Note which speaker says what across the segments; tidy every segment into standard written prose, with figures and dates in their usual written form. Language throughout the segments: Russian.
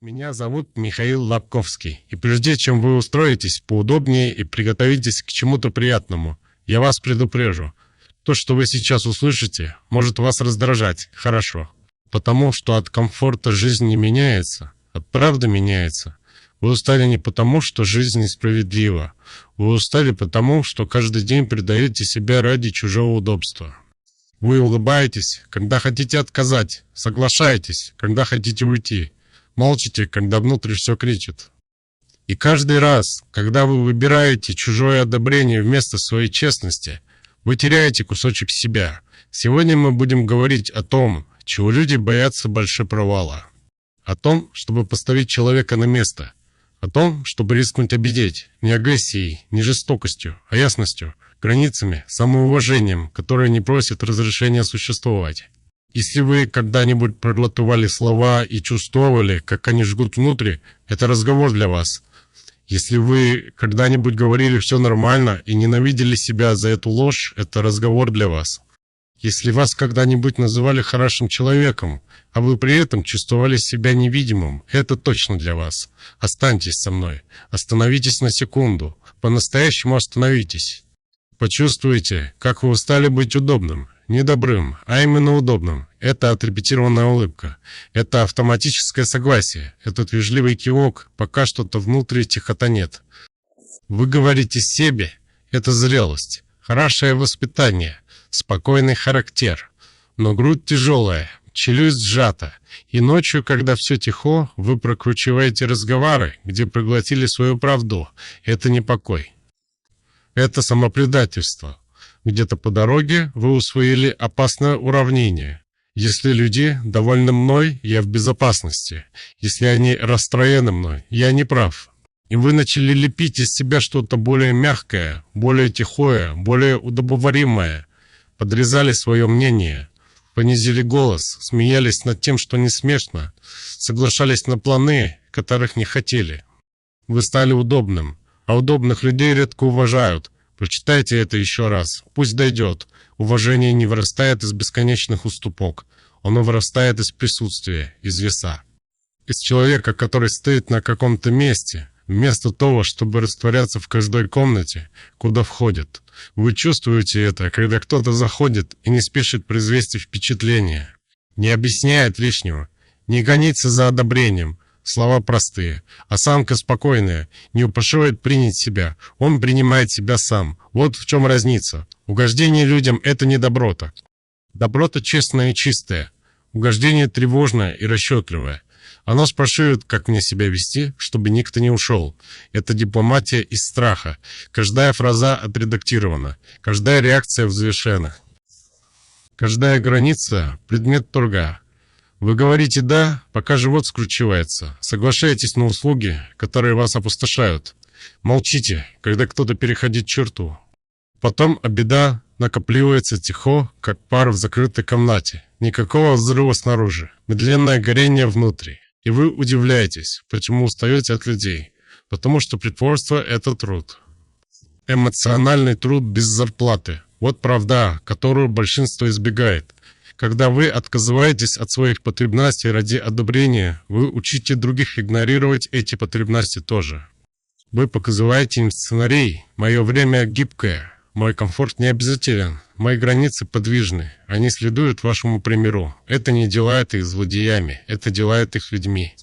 Speaker 1: Меня зовут Михаил Лобковский, и прежде чем вы устроитесь поудобнее и приготовитесь к чему-то приятному, я вас предупрежу. То, что вы сейчас услышите, может вас раздражать, хорошо. Потому что от комфорта жизнь не меняется, от правды меняется. Вы устали не потому, что жизнь несправедлива. Вы устали потому, что каждый день предаете себя ради чужого удобства. Вы улыбаетесь, когда хотите отказать, соглашаетесь, когда хотите уйти, молчите, когда внутри все кричит. И каждый раз, когда вы выбираете чужое одобрение вместо своей честности, вы теряете кусочек себя. Сегодня мы будем говорить о том, чего люди боятся больше провала. О том, чтобы поставить человека на место. О том, чтобы рискнуть обидеть. Не агрессией, не жестокостью, а ясностью, границами, самоуважением, которое не просит разрешения существовать. Если вы когда-нибудь проглотывали слова и чувствовали, как они жгут внутри, это разговор для вас. Если вы когда-нибудь говорили «все нормально» и ненавидели себя за эту ложь, это разговор для вас. Если вас когда-нибудь называли хорошим человеком, а вы при этом чувствовали себя невидимым, это точно для вас. Останьтесь со мной. Остановитесь на секунду. По-настоящему остановитесь. Почувствуйте, как вы устали быть удобным. Не добрым, а именно удобным. Это отрепетированная улыбка. Это автоматическое согласие. Этот вежливый кивок, пока что-то внутри тихотонет. Вы говорите себе, это зрелость, хорошее воспитание, спокойный характер. Но грудь тяжелая, челюсть сжата. И ночью, когда все тихо, вы прокручиваете разговоры, где проглотили свою правду. Это не покой. Это самопредательство. Где-то по дороге вы усвоили опасное уравнение. Если люди довольны мной, я в безопасности. Если они расстроены мной, я не прав. И вы начали лепить из себя что-то более мягкое, более тихое, более удобоваримое. Подрезали свое мнение, понизили голос, смеялись над тем, что не смешно, соглашались на планы, которых не хотели. Вы стали удобным, а удобных людей редко уважают. Прочитайте это еще раз. Пусть дойдет. Уважение не вырастает из бесконечных уступок. Оно вырастает из присутствия, из веса. Из человека, который стоит на каком-то месте, вместо того, чтобы растворяться в каждой комнате, куда входит. Вы чувствуете это, когда кто-то заходит и не спешит произвести впечатление. Не объясняет лишнего. Не гонится за одобрением. Слова простые. Осанка спокойная. Не упрашивает принять себя. Он принимает себя сам. Вот в чем разница. Угождение людям – это не доброта. Доброта честная и чистая. Угождение тревожное и расчетливое. Оно спрашивает, как мне себя вести, чтобы никто не ушел. Это дипломатия из страха. Каждая фраза отредактирована. Каждая реакция взвешена. Каждая граница – предмет торга. Вы говорите «да», пока живот скручивается. Соглашаетесь на услуги, которые вас опустошают. Молчите, когда кто-то переходит черту. Потом беда накапливается тихо, как пар в закрытой комнате. Никакого взрыва снаружи. Медленное горение внутри. И вы удивляетесь, почему устаете от людей. Потому что притворство – это труд. Эмоциональный труд без зарплаты. Вот правда, которую большинство избегает. Когда вы отказываетесь от своих потребностей ради одобрения, вы учите других игнорировать эти потребности тоже. Вы показываете им сценарий. Мое время гибкое, мой комфорт не обязателен, мои границы подвижны, они следуют вашему примеру. Это не делает их злодеями, это делает их людьми.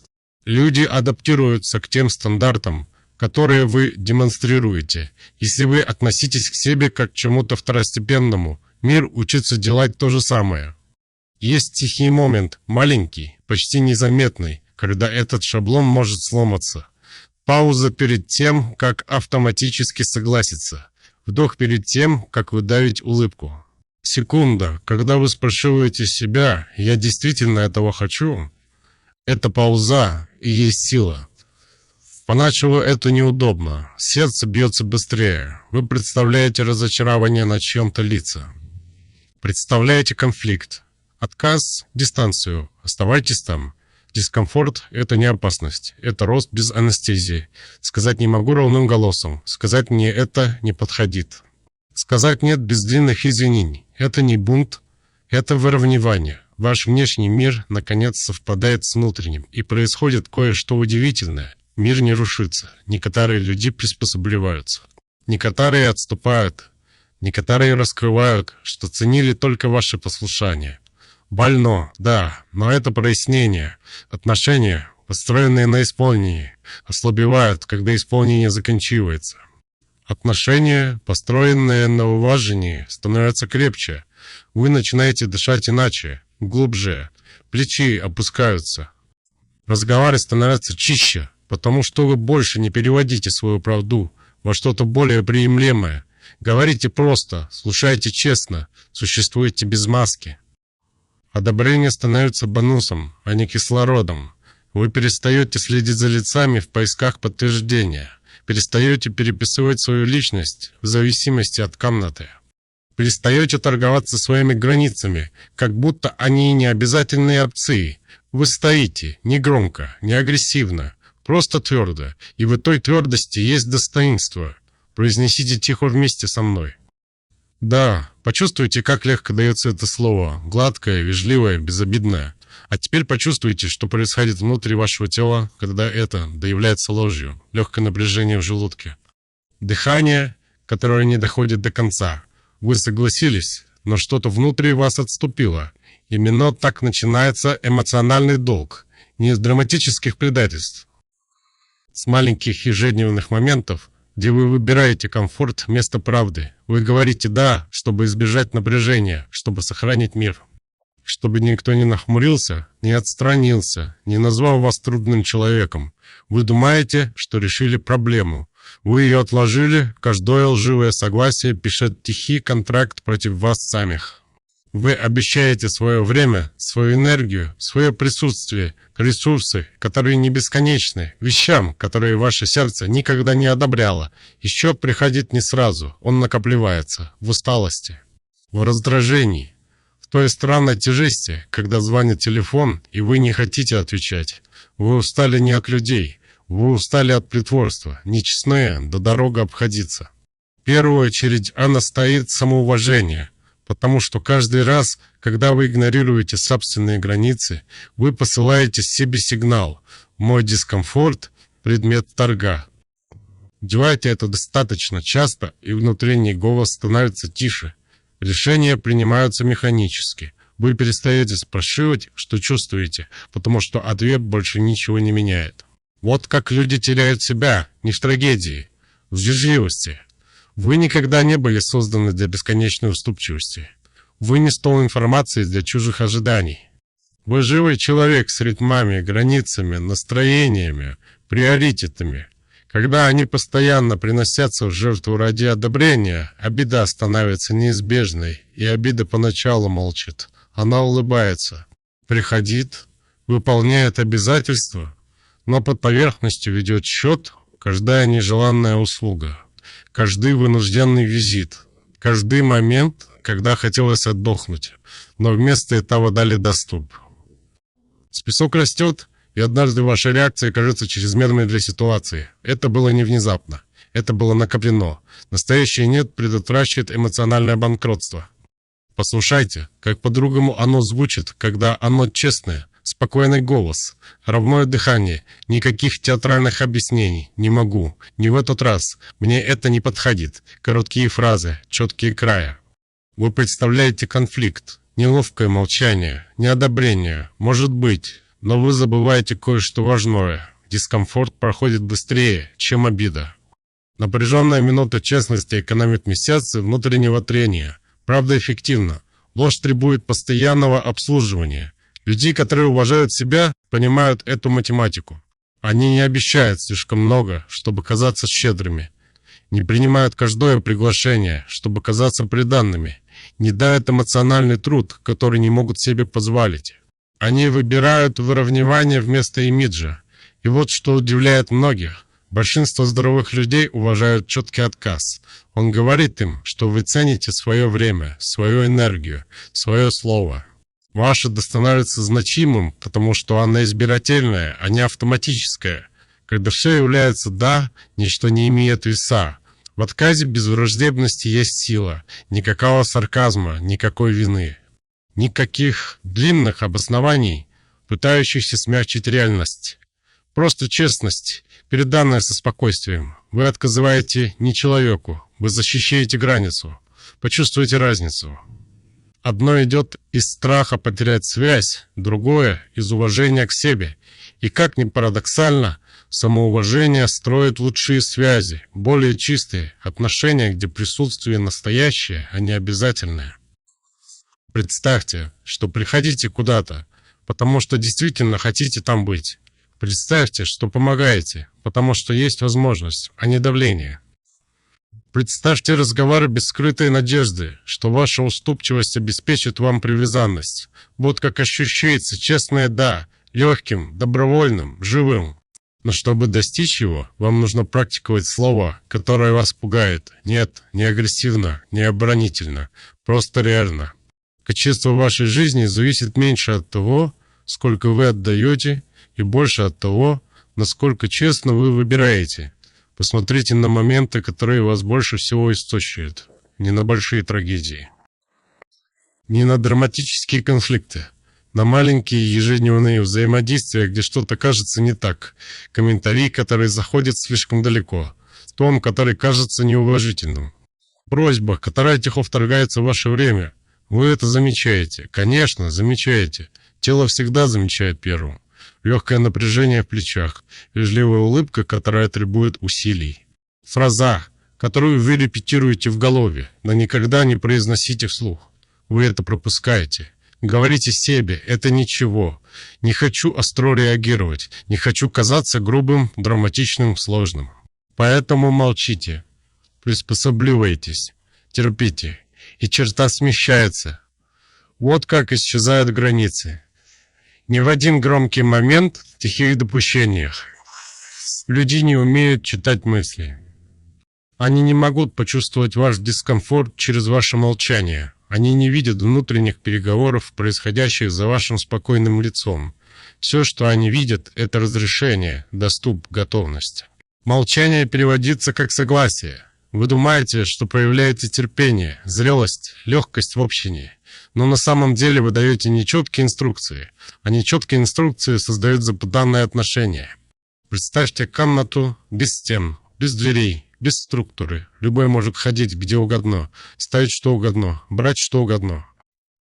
Speaker 1: Люди адаптируются к тем стандартам, которые вы демонстрируете. Если вы относитесь к себе как к чему-то второстепенному, мир учится делать то же самое. Есть тихий момент, маленький, почти незаметный, когда этот шаблон может сломаться. Пауза перед тем, как автоматически согласиться. Вдох перед тем, как выдавить улыбку. Секунда, когда вы спрашиваете себя «я действительно этого хочу?» Это пауза и есть сила. Поначалу это неудобно, сердце бьется быстрее, вы представляете разочарование на чьем-то лице. Представляете конфликт. Отказ – дистанцию. Оставайтесь там. Дискомфорт – это не опасность. Это рост без анестезии. Сказать не могу ровным голосом. Сказать мне это не подходит. Сказать нет без длинных извинений. Это не бунт. Это выравнивание. Ваш внешний мир, наконец, совпадает с внутренним, и происходит кое-что удивительное. Мир не рушится, некоторые люди приспосабливаются, некоторые отступают, некоторые раскрывают, что ценили только ваше послушание. Больно, да, но это прояснение. Отношения, построенные на исполнении, ослабевают, когда исполнение заканчивается. Отношения, построенные на уважении, становятся крепче. Вы начинаете дышать иначе, глубже, плечи опускаются. Разговоры становятся чище, потому что вы больше не переводите свою правду во что-то более приемлемое. Говорите просто, слушайте честно, существуете без маски. Одобрение становится бонусом, а не кислородом. Вы перестаете следить за лицами в поисках подтверждения. Перестаете переписывать свою личность в зависимости от комнаты. Перестаете торговаться своими границами, как будто они не обязательные опции. Вы стоите, не громко, не агрессивно, просто твердо, и в той твердости есть достоинство. Произнесите тихо вместе со мной. Да, почувствуйте, как легко дается это слово, гладкое, вежливое, безобидное. А теперь почувствуйте, что происходит внутри вашего тела, когда это доявляется ложью, легкое напряжение в желудке. Дыхание, которое не доходит до конца. Вы согласились, но что-то внутри вас отступило. Именно так начинается эмоциональный долг, не из драматических предательств. С маленьких ежедневных моментов, где вы выбираете комфорт вместо правды. Вы говорите «да», чтобы избежать напряжения, чтобы сохранить мир. Чтобы никто не нахмурился, не отстранился, не назвал вас трудным человеком. Вы думаете, что решили проблему. Вы ее отложили, каждое лживое согласие пишет тихий контракт против вас самих. Вы обещаете свое время, свою энергию, свое присутствие, ресурсы, которые не бесконечны, вещам, которые ваше сердце никогда не одобряло. Еще приходит не сразу, он накапливается в усталости, в раздражении, в той странной тяжести, когда звонит телефон, и вы не хотите отвечать. Вы устали не от людей, вы устали от притворства, нечестные, да дорога обходиться. В первую очередь она стоит самоуважение. Потому что каждый раз, когда вы игнорируете собственные границы, вы посылаете себе сигнал «Мой дискомфорт – предмет торга». Делайте это достаточно часто, и внутренний голос становится тише. Решения принимаются механически. Вы перестаете спрашивать, что чувствуете, потому что ответ больше ничего не меняет. Вот как люди теряют себя, не в трагедии, в вежливости. Вы никогда не были созданы для бесконечной уступчивости. Вы не стол информации для чужих ожиданий. Вы живой человек с ритмами, границами, настроениями, приоритетами. Когда они постоянно приносятся в жертву ради одобрения, обида становится неизбежной, и обида поначалу молчит. Она улыбается, приходит, выполняет обязательства, но под поверхностью ведет счет каждая нежеланная услуга. Каждый вынужденный визит, каждый момент, когда хотелось отдохнуть, но вместо этого дали доступ. Список растет, и однажды ваша реакция кажется чрезмерной для ситуации. Это было не внезапно, это было накоплено. Настоящее «нет» предотвращает эмоциональное банкротство. Послушайте, как по-другому оно звучит, когда оно честное. Спокойный голос, ровное дыхание, никаких театральных объяснений. Не могу, не в этот раз, мне это не подходит. Короткие фразы, четкие края. Вы представляете конфликт, неловкое молчание, неодобрение, может быть, но вы забываете кое-что важное. Дискомфорт проходит быстрее, чем обида. Напряженная минута честности экономит месяцы внутреннего трения. Правда эффективна. Ложь требует постоянного обслуживания. Люди, которые уважают себя, понимают эту математику. Они не обещают слишком много, чтобы казаться щедрыми. Не принимают каждое приглашение, чтобы казаться преданными. Не дают эмоциональный труд, который не могут себе позволить. Они выбирают выравнивание вместо имиджа. И вот что удивляет многих. Большинство здоровых людей уважают четкий отказ. Он говорит им, что вы цените свое время, свою энергию, свое слово. Ваше становится значимым, потому что оно избирательное, а не автоматическое. Когда все является «да», ничто не имеет веса. В отказе без враждебности есть сила, никакого сарказма, никакой вины. Никаких длинных обоснований, пытающихся смягчить реальность. Просто честность, переданная со спокойствием. Вы отказываете не человеку, вы защищаете границу. Почувствуйте разницу. Одно идет из страха потерять связь, другое – из уважения к себе. И как ни парадоксально, самоуважение строит лучшие связи, более чистые отношения, где присутствие настоящее, а не обязательное. Представьте, что приходите куда-то, потому что действительно хотите там быть. Представьте, что помогаете, потому что есть возможность, а не давление. Представьте разговоры без скрытой надежды, что ваша уступчивость обеспечит вам привязанность. Вот как ощущается честное «да», легким, добровольным, живым. Но чтобы достичь его, вам нужно практиковать слово, которое вас пугает. Нет, не агрессивно, не оборонительно, просто реально. Качество вашей жизни зависит меньше от того, сколько вы отдаете, и больше от того, насколько честно вы выбираете. Посмотрите на моменты, которые вас больше всего истощают, не на большие трагедии, не на драматические конфликты, на маленькие ежедневные взаимодействия, где что-то кажется не так, комментарий, который заходит слишком далеко, тон, который кажется неуважительным, просьба, которая тихо вторгается в ваше время. Вы это замечаете, конечно, замечаете. Тело всегда замечает первым. Легкое напряжение в плечах, вежливая улыбка, которая требует усилий. Фраза, которую вы репетируете в голове, но никогда не произносите вслух. Вы это пропускаете. Говорите себе, это ничего. Не хочу остро реагировать, не хочу казаться грубым, драматичным, сложным. Поэтому молчите, приспосабливайтесь, терпите, и черта смещается. Вот как исчезают границы. Не в один громкий момент в тихих допущениях. Люди не умеют читать мысли. Они не могут почувствовать ваш дискомфорт через ваше молчание. Они не видят внутренних переговоров, происходящих за вашим спокойным лицом. Все, что они видят, это разрешение, доступ, готовность. Молчание переводится как согласие. Вы думаете, что проявляете терпение, зрелость, легкость в общении. Но на самом деле вы даете нечеткие инструкции, а нечеткие инструкции создают запутанные отношения. Представьте комнату без стен, без дверей, без структуры. Любой может ходить где угодно, ставить что угодно, брать что угодно.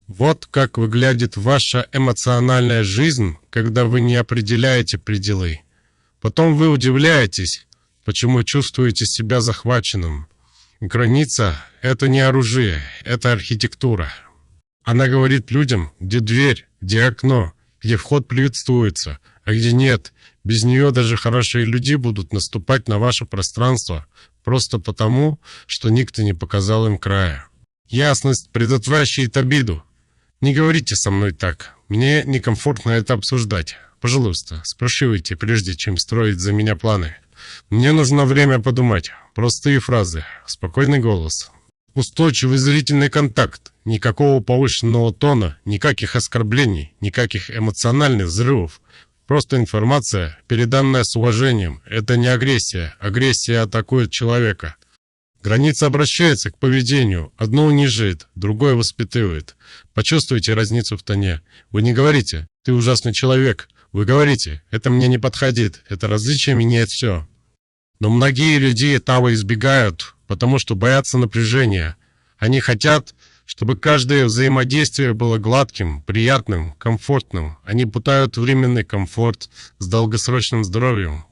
Speaker 1: Вот как выглядит ваша эмоциональная жизнь, когда вы не определяете пределы. Потом вы удивляетесь, почему чувствуете себя захваченным. Граница – это не оружие, это архитектура. Она говорит людям, где дверь, где окно, где вход приветствуется, а где нет. Без нее даже хорошие люди будут наступать на ваше пространство, просто потому, что никто не показал им края. Ясность предотвращает обиду. Не говорите со мной так, мне некомфортно это обсуждать. Пожалуйста, спрашивайте, прежде чем строить за меня планы. Мне нужно время подумать. Простые фразы, спокойный голос. Устойчивый зрительный контакт, никакого повышенного тона, никаких оскорблений, никаких эмоциональных взрывов. Просто информация, переданная с уважением. Это не агрессия. Агрессия атакует человека. Граница обращается к поведению. Одно унижает, другое воспитывает. Почувствуйте разницу в тоне. Вы не говорите «ты ужасный человек». Вы говорите «это мне не подходит». Это различие меняет все. Но многие люди этого избегают, потому что боятся напряжения. Они хотят, чтобы каждое взаимодействие было гладким, приятным, комфортным. Они путают временный комфорт с долгосрочным здоровьем.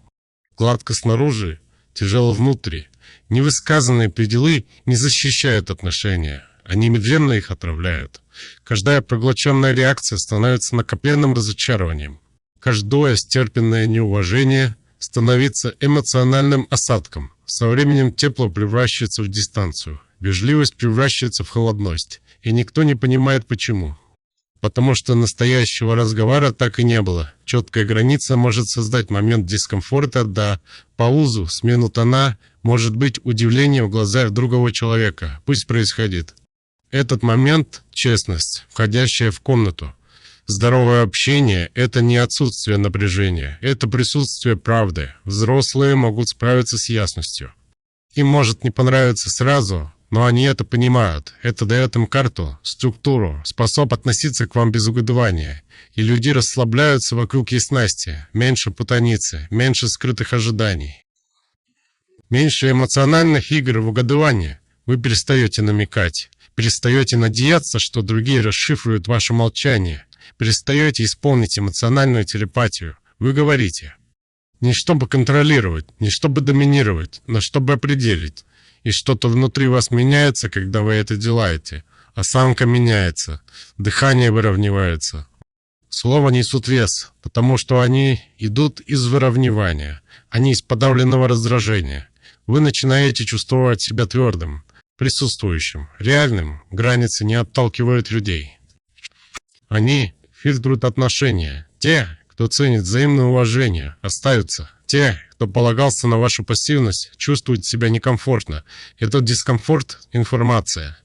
Speaker 1: Гладко снаружи, тяжело внутри. Невысказанные пределы не защищают отношения. Они медленно их отравляют. Каждая проглоченная реакция становится накопленным разочарованием. Каждое стерпенное неуважение становится эмоциональным осадком. Со временем тепло превращается в дистанцию. Вежливость превращается в холодность. И никто не понимает почему. Потому что настоящего разговора так и не было. Четкая граница может создать момент дискомфорта, да, паузу, смену тона, может быть удивление в глазах другого человека. Пусть происходит. Этот момент – честность, входящая в комнату. Здоровое общение – это не отсутствие напряжения, это присутствие правды. Взрослые могут справиться с ясностью. Им может не понравиться сразу, Но они это понимают. Это дает им карту, структуру, способ относиться к вам без угодования. И люди расслабляются вокруг ясности, меньше путаницы, меньше скрытых ожиданий. Меньше эмоциональных игр в угодование. Вы перестаете намекать, перестаете надеяться, что другие расшифруют ваше молчание, перестаете исполнить эмоциональную телепатию. Вы говорите. Не чтобы контролировать, не чтобы доминировать, но чтобы определить. И что-то внутри вас меняется, когда вы это делаете. Осанка меняется, дыхание выравнивается. Слова несут вес, потому что они идут из выравнивания, они из подавленного раздражения. Вы начинаете чувствовать себя твердым, присутствующим, реальным. Границы не отталкивают людей. Они фильтруют отношения. Те, кто ценит взаимное уважение, остаются. Те, кто полагался на вашу пассивность, чувствуют себя некомфортно. Этот дискомфорт – информация.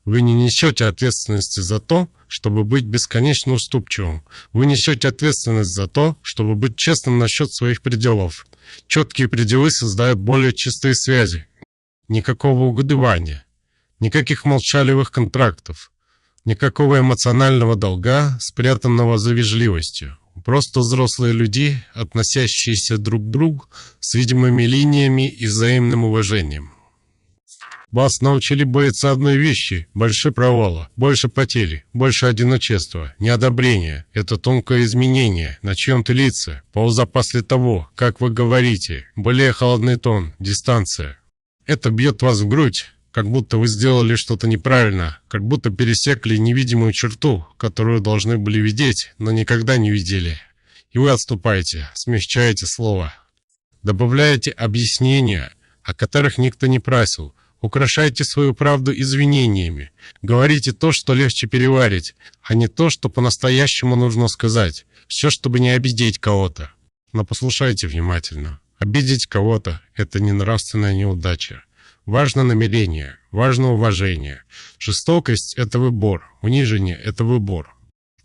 Speaker 1: Вы не несете ответственности за то, чтобы быть бесконечно уступчивым. Вы несете ответственность за то, чтобы быть честным насчет своих пределов. Четкие пределы создают более чистые связи. Никакого угодования, никаких молчаливых контрактов, никакого эмоционального долга, спрятанного за вежливостью. Просто взрослые люди, относящиеся друг к другу с видимыми линиями и взаимным уважением. Вас научили бояться одной вещи – больше провала, больше потери, больше одиночества, неодобрения. Это тонкое изменение на чьем-то лице, пауза после того, как вы говорите, более холодный тон, дистанция. Это бьет вас в грудь, как будто вы сделали что-то неправильно, как будто пересекли невидимую черту, которую должны были видеть, но никогда не видели. И вы отступаете, смягчаете слово. Добавляете объяснения, о которых никто не просил. Украшайте свою правду извинениями. Говорите то, что легче переварить, а не то, что по-настоящему нужно сказать. Все, чтобы не обидеть кого-то. Но послушайте внимательно. Обидеть кого-то – это не нравственная неудача. Важно намерение, важно уважение. Жестокость – это выбор, унижение – это выбор.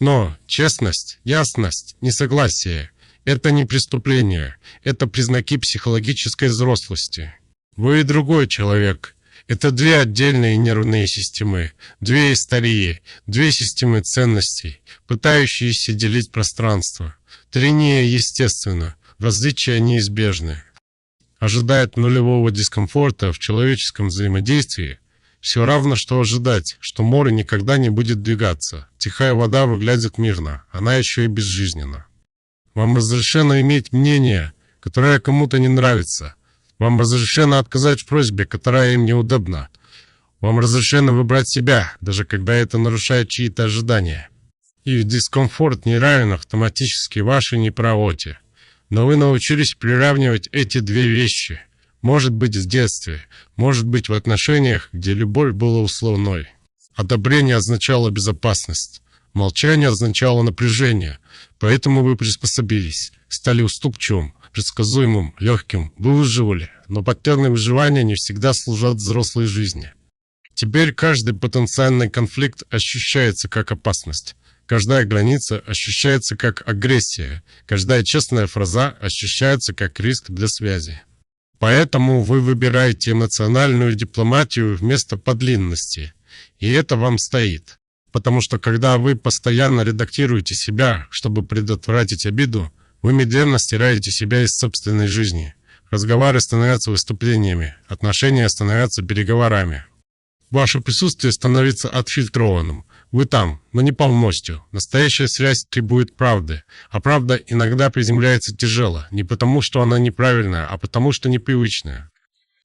Speaker 1: Но честность, ясность, несогласие – это не преступление, это признаки психологической взрослости. Вы и другой человек. Это две отдельные нервные системы, две истории, две системы ценностей, пытающиеся делить пространство. Трение естественно, различия неизбежны. Ожидать нулевого дискомфорта в человеческом взаимодействии все равно, что ожидать, что море никогда не будет двигаться. Тихая вода выглядит мирно, она еще и безжизненна. Вам разрешено иметь мнение, которое кому-то не нравится. Вам разрешено отказать в просьбе, которая им неудобна. Вам разрешено выбрать себя, даже когда это нарушает чьи-то ожидания. И дискомфорт не равен автоматически вашей неправоте. Но вы научились приравнивать эти две вещи. Может быть, в детстве, может быть, в отношениях, где любовь была условной. Одобрение означало безопасность. Молчание означало напряжение. Поэтому вы приспособились, стали уступчивым, предсказуемым, легким. Вы выживали, но паттерны выживания не всегда служат взрослой жизни. Теперь каждый потенциальный конфликт ощущается как опасность. Каждая граница ощущается как агрессия. Каждая честная фраза ощущается как риск для связи. Поэтому вы выбираете эмоциональную дипломатию вместо подлинности. И это вам стоит. Потому что когда вы постоянно редактируете себя, чтобы предотвратить обиду, вы медленно стираете себя из собственной жизни. Разговоры становятся выступлениями, отношения становятся переговорами. Ваше присутствие становится отфильтрованным. Вы там, но не полностью. Настоящая связь требует правды. А правда иногда приземляется тяжело. Не потому, что она неправильная, а потому, что непривычная.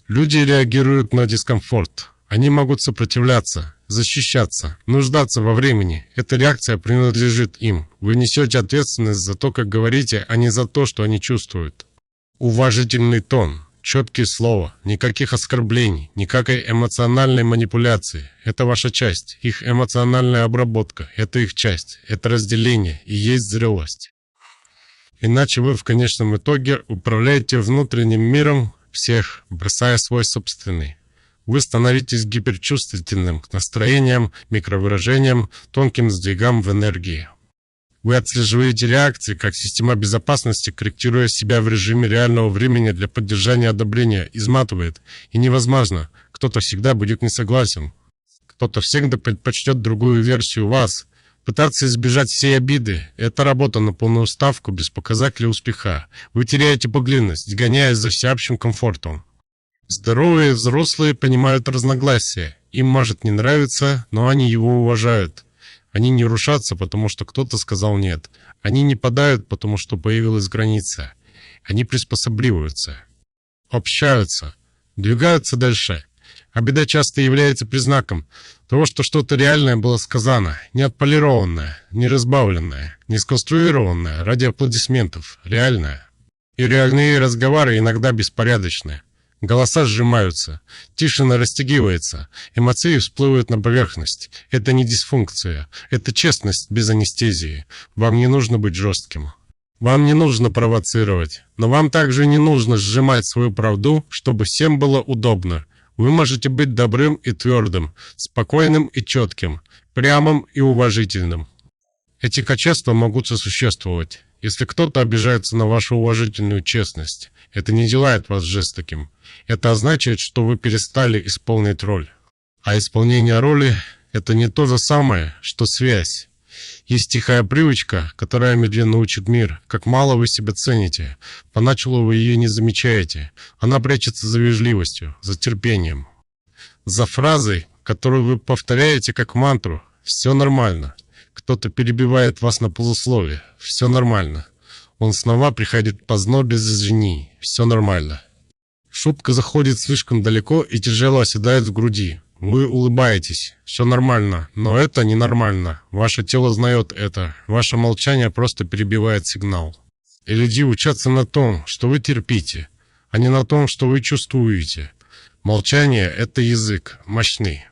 Speaker 1: Люди реагируют на дискомфорт. Они могут сопротивляться, защищаться, нуждаться во времени. Эта реакция принадлежит им. Вы несете ответственность за то, как говорите, а не за то, что они чувствуют. Уважительный тон. Четкие слова, никаких оскорблений, никакой эмоциональной манипуляции. Это ваша часть, их эмоциональная обработка, это их часть, это разделение и есть зрелость. Иначе вы в конечном итоге управляете внутренним миром всех, бросая свой собственный. Вы становитесь гиперчувствительным к настроениям, микровыражениям, тонким сдвигам в энергии. Вы отслеживаете реакции как система безопасности, корректируя себя в режиме реального времени для поддержания одобрения, изматывает. И невозможно, Кто-то всегда будет не согласен. Кто-то всегда предпочтет другую версию вас. Пытаться избежать всей обиды – это работа на полную ставку без показателя успеха. Вы теряете подлинность, гоняясь за всеобщим комфортом. Здоровые взрослые понимают разногласия. Им может не нравиться, но они его уважают. Они не рушатся, потому что кто-то сказал «нет». Они не падают, потому что появилась граница. Они приспосабливаются, общаются, двигаются дальше. Обида часто является признаком того, что что-то реальное было сказано, не отполированное, не разбавленное, не сконструированное ради аплодисментов, реальное. И реальные разговоры иногда беспорядочны. Голоса сжимаются, тишина растягивается, эмоции всплывают на поверхность. Это не дисфункция, это честность без анестезии. Вам не нужно быть жестким. Вам не нужно провоцировать, но вам также не нужно сжимать свою правду, чтобы всем было удобно. Вы можете быть добрым и твердым, спокойным и четким, прямым и уважительным. Эти качества могут сосуществовать. Если кто-то обижается на вашу уважительную честность, это не делает вас жестоким. Это означает, что вы перестали исполнять роль. А исполнение роли – это не то же самое, что связь. Есть тихая привычка, которая медленно учит мир, как мало вы себя цените. Поначалу вы ее не замечаете. Она прячется за вежливостью, за терпением. За фразой, которую вы повторяете как мантру «все нормально». Кто-то перебивает вас на полусловие «все нормально». Он снова приходит поздно без извинений «все нормально». Шутка заходит слишком далеко и тяжело оседает в груди. Вы улыбаетесь, все нормально, но это ненормально. Ваше тело знает это, ваше молчание просто перебивает сигнал. И люди учатся на том, что вы терпите, а не на том, что вы чувствуете. Молчание – это язык, мощный.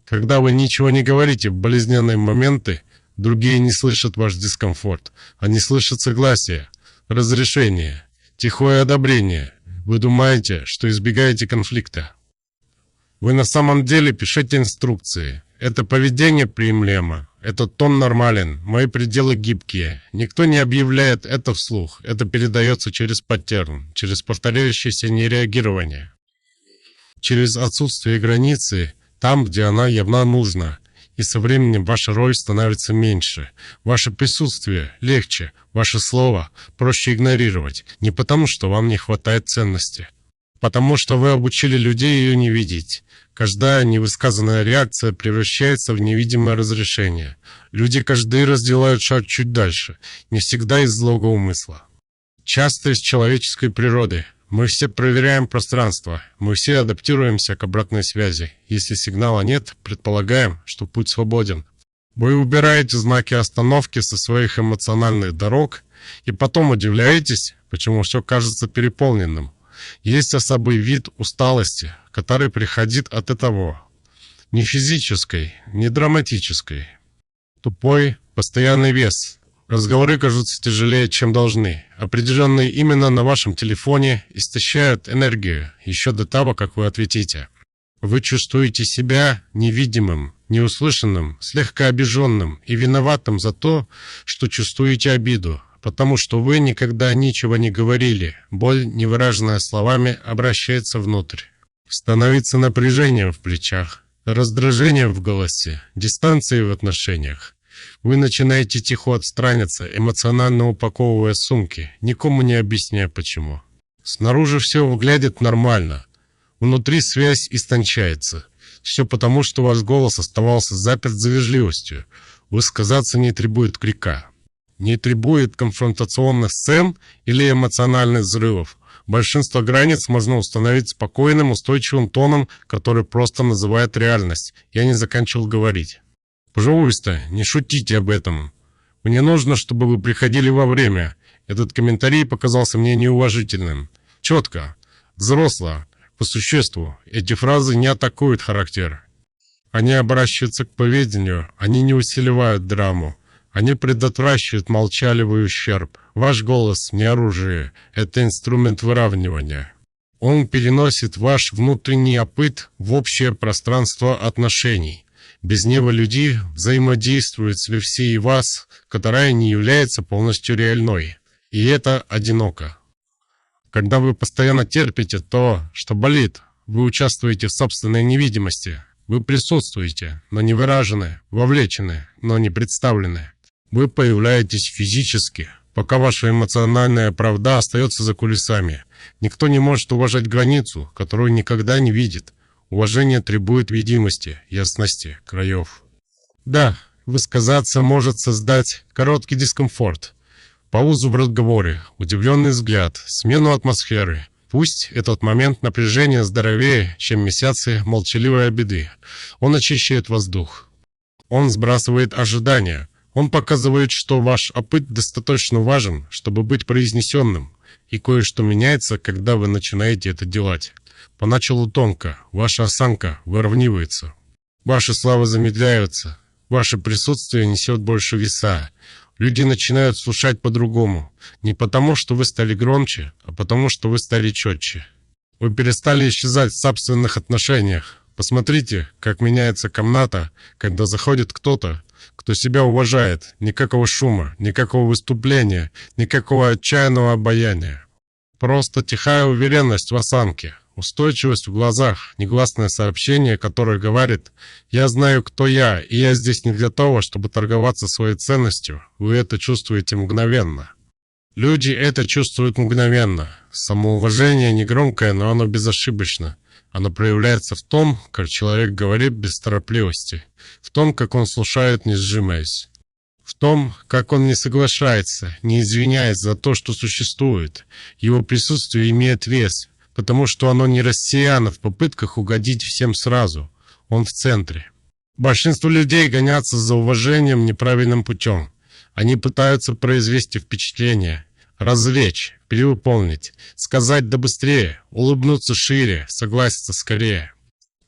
Speaker 1: Когда вы ничего не говорите в болезненные моменты, другие не слышат ваш дискомфорт. Они слышат согласие, разрешение, тихое одобрение. Вы думаете, что избегаете конфликта. Вы на самом деле пишете инструкции. Это поведение приемлемо. Этот тон нормален. Мои пределы гибкие. Никто не объявляет это вслух. Это передается через паттерн, через повторяющееся нереагирование. Через отсутствие границы, там, где она явно нужна. И со временем ваша роль становится меньше. Ваше присутствие легче. Ваше слово проще игнорировать. Не потому, что вам не хватает ценности. Потому что вы обучили людей ее не видеть. Каждая невысказанная реакция превращается в невидимое разрешение. Люди каждый раз делают шаг чуть дальше, не всегда из злого умысла. Часто из человеческой природы. Мы все проверяем пространство, мы все адаптируемся к обратной связи. Если сигнала нет, предполагаем, что путь свободен. Вы убираете знаки остановки со своих эмоциональных дорог и потом удивляетесь, почему все кажется переполненным. Есть особый вид усталости, который приходит от этого. Не физической, не драматической. Тупой, постоянный вес. Разговоры кажутся тяжелее, чем должны. Определенные именно на вашем телефоне истощают энергию еще до того, как вы ответите. Вы чувствуете себя невидимым, неуслышанным, слегка обиженным и виноватым за то, что чувствуете обиду. Потому что вы никогда ничего не говорили. Боль, не выраженная словами, обращается внутрь. Становится напряжение в плечах, раздражение в голосе, дистанции в отношениях. Вы начинаете тихо отстраняться, эмоционально упаковывая сумки, никому не объясняя почему. Снаружи все выглядит нормально. Внутри связь истончается. Все потому, что ваш голос оставался заперт за вежливостью. Высказаться не требует крика. Не требует конфронтационных сцен или эмоциональных взрывов. Большинство границ можно установить спокойным, устойчивым тоном, который просто называет реальность. Я не заканчивал говорить. Пожалуйста, не шутите об этом. Мне нужно, чтобы вы приходили во время. Этот комментарий показался мне неуважительным. Четко, взросло, по существу. Эти фразы не атакуют характер. Они обращаются к поведению, они не усиливают драму. Они предотвращивают молчаливый ущерб. Ваш голос не оружие, это инструмент выравнивания. Он переносит ваш внутренний опыт в общее пространство отношений. Без него люди взаимодействуют с версией вас, которая не является полностью реальной. И это одиноко. Когда вы постоянно терпите то, что болит, Вы участвуете в собственной невидимости. Вы присутствуете, но не выражены, вовлечены, но не представлены. Вы появляетесь физически, пока ваша эмоциональная правда остается за кулисами. Никто не может уважать границу, которую никогда не видит. Уважение требует видимости, ясности, краев. Да, высказаться может создать короткий дискомфорт, паузу в разговоре, удивленный взгляд, смену атмосферы. Пусть этот момент напряжения здоровее, чем месяцы молчаливой обиды. Он очищает воздух. Он сбрасывает ожидания. Он показывает, что ваш опыт достаточно важен, чтобы быть произнесенным. И кое-что меняется, когда вы начинаете это делать. Поначалу тонко, ваша осанка выравнивается. Ваши слова замедляются. Ваше присутствие несет больше веса. Люди начинают слушать по-другому. Не потому, что вы стали громче, а потому, что вы стали четче. Вы перестали исчезать в собственных отношениях. Посмотрите, как меняется комната, когда заходит кто-то, кто себя уважает. Никакого шума, никакого выступления, никакого отчаянного обаяния. Просто тихая уверенность в осанке, устойчивость в глазах, негласное сообщение, которое говорит: «Я знаю, кто я, и я здесь не для того, чтобы торговаться своей ценностью». Вы это чувствуете мгновенно. Люди это чувствуют мгновенно. Самоуважение негромкое, но оно безошибочно. Оно проявляется в том, как человек говорит без торопливости, в том, как он слушает, не сжимаясь, в том, как он не соглашается, не извиняясь за то, что существует. Его присутствие имеет вес, потому что оно не рассеяно в попытках угодить всем сразу. Он в центре. Большинство людей гонятся за уважением неправильным путем. Они пытаются произвести впечатление, развлечь, перевыполнить, сказать да быстрее, улыбнуться шире, согласиться скорее.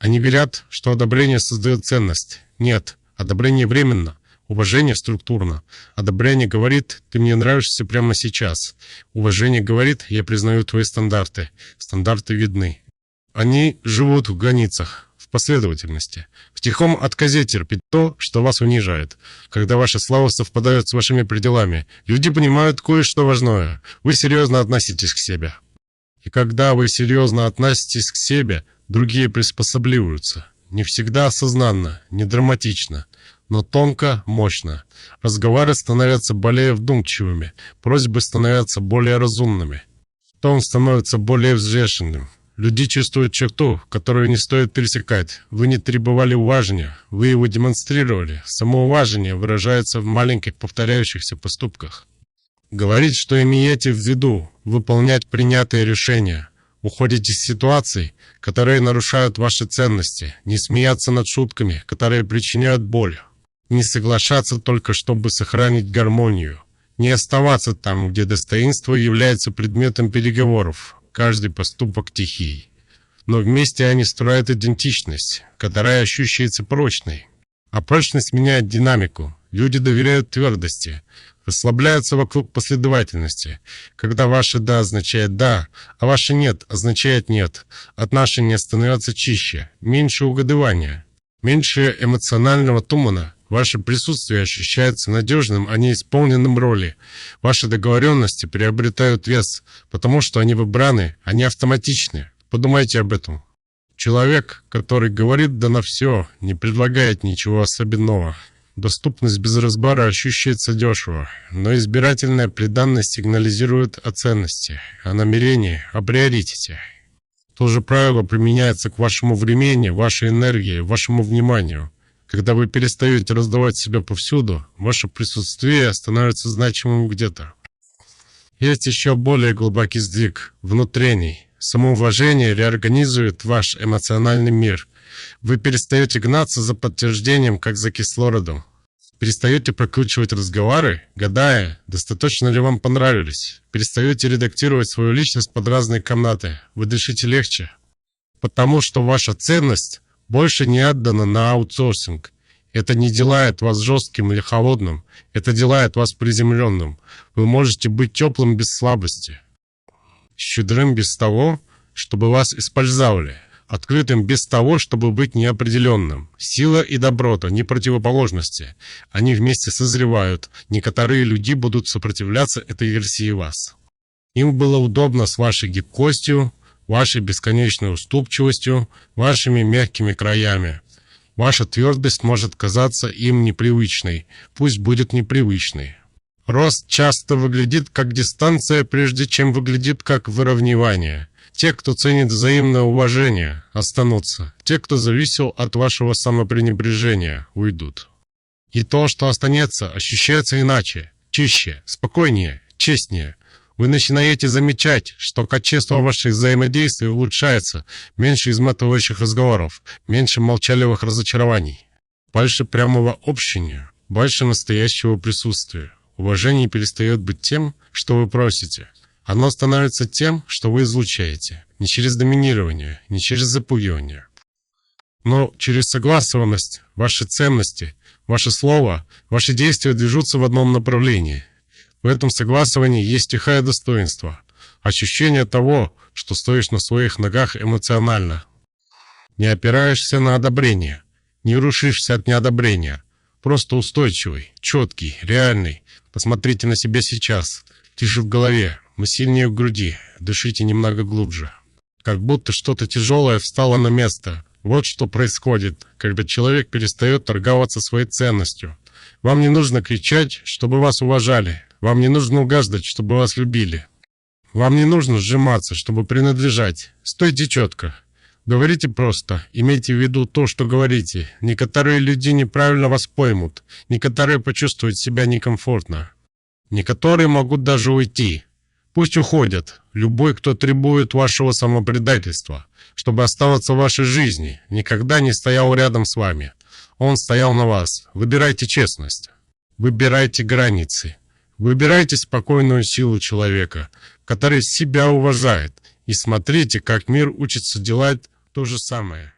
Speaker 1: Они говорят, что одобрение создает ценность. Нет, одобрение временно, уважение структурно. Одобрение говорит: «Ты мне нравишься прямо сейчас». Уважение говорит: «Я признаю твои стандарты». Стандарты видны. Они живут в границах, в последовательности, в тихом отказе терпеть то, что вас унижает. Когда ваши слова совпадают с вашими пределами, люди понимают кое-что важное. Вы серьезно относитесь к себе. И когда вы серьезно относитесь к себе, другие приспосабливаются. Не всегда осознанно, не драматично, но тонко, мощно. Разговоры становятся более вдумчивыми, просьбы становятся более разумными. Тон становится более взвешенным. Люди чувствуют черту, которую не стоит пересекать. Вы не требовали уважения, вы его демонстрировали. Самоуважение выражается в маленьких повторяющихся поступках. Говорить, что имеете в виду, выполнять принятые решения. Уходить из ситуаций, которые нарушают ваши ценности. Не смеяться над шутками, которые причиняют боль. Не соглашаться только, чтобы сохранить гармонию. Не оставаться там, где достоинство является предметом переговоров. Каждый поступок тихий. Но вместе они строят идентичность, которая ощущается прочной. А прочность меняет динамику. Люди доверяют твердости, расслабляются вокруг последовательности. Когда ваше «да» означает «да», а ваше «нет» означает «нет», отношения становятся чище, меньше угадывания, меньше эмоционального тумана. Ваше присутствие ощущается надежным, а не исполненным роли. Ваши договоренности приобретают вес, потому что они выбраны, они автоматичны. Подумайте об этом. Человек, который говорит «да» на все, не предлагает ничего особенного. Доступность без разбора ощущается дешево, но избирательная преданность сигнализирует о ценности, о намерении, о приоритете. То же правило применяется к вашему времени, вашей энергии, вашему вниманию. Когда вы перестаете раздавать себя повсюду, ваше присутствие становится значимым где-то. Есть еще более глубокий сдвиг, внутренний. Самоуважение реорганизует ваш эмоциональный мир. Вы перестаете гнаться за подтверждением, как за кислородом. Перестаете прокручивать разговоры, гадая, достаточно ли вам понравились. Перестаете редактировать свою личность под разные комнаты. Вы дышите легче. Потому что ваша ценность больше не отдана на аутсорсинг. Это не делает вас жестким или холодным. Это делает вас приземленным. Вы можете быть теплым без слабости. Щедрым без того, чтобы вас использовали. Открытым без того, чтобы быть неопределенным. Сила и доброта не противоположности. Они вместе созревают. Некоторые люди будут сопротивляться этой версии вас. Им было удобно с вашей гибкостью, вашей бесконечной уступчивостью, вашими мягкими краями. Ваша твердость может казаться им непривычной, пусть будет непривычной. Рост часто выглядит как дистанция, прежде чем выглядит как выравнивание. Те, кто ценит взаимное уважение, останутся. Те, кто зависел от вашего самопренебрежения, уйдут. И то, что останется, ощущается иначе, чище, спокойнее, честнее. Вы начинаете замечать, что качество ваших взаимодействий улучшается, меньше изматывающих разговоров, меньше молчаливых разочарований, больше прямого общения, больше настоящего присутствия. Уважение перестает быть тем, что вы просите. Оно становится тем, что вы излучаете, не через доминирование, не через запугивание, но через согласованность. Ваши ценности, ваше слово, ваши действия движутся в одном направлении. В этом согласовании есть тихое достоинство, ощущение того, что стоишь на своих ногах эмоционально. Не опираешься на одобрение, не рушишься от неодобрения, просто устойчивый, четкий, реальный. Посмотрите на себя сейчас, тише в голове, но сильнее в груди, дышите немного глубже. Как будто что-то тяжелое встало на место. Вот что происходит, когда человек перестает торговаться своей ценностью. Вам не нужно кричать, чтобы вас уважали. Вам не нужно угождать, чтобы вас любили. Вам не нужно сжиматься, чтобы принадлежать. Стойте четко. Говорите просто. Имейте в виду то, что говорите. Некоторые люди неправильно вас поймут. Некоторые почувствуют себя некомфортно. Некоторые могут даже уйти. Пусть уходят. Любой, кто требует вашего самопредательства, чтобы оставаться в вашей жизни, никогда не стоял рядом с вами. Он стоял на вас. Выбирайте честность. Выбирайте границы. Выбирайте спокойную силу человека, который себя уважает, и смотрите, как мир учится делать то же самое.